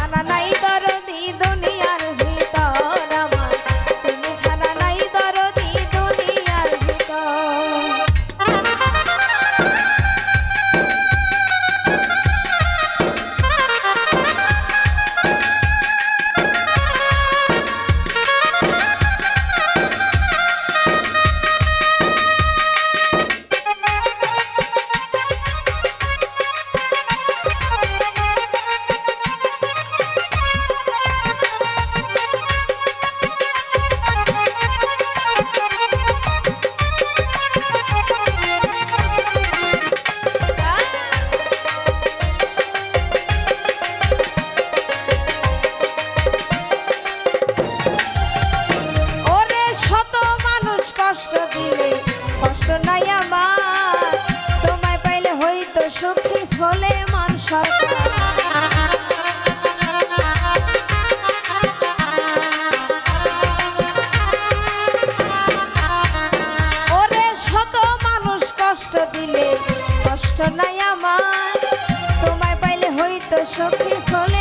ছাড়া নাই দরদি দুনিয়ার ভিতর আমার, তুমি ছাড়া নাই দরদি দুনিয়ার ভিতর। কষ্ট দিলে কষ্ট নাই আমার, তোমায় পাইলে হইতো সুখী সলেমান সরকার। ওরে শত মানুষ কষ্ট দিলে কষ্ট নাই আমার, তোমায় পাইলে হইতো সুখী সলেমান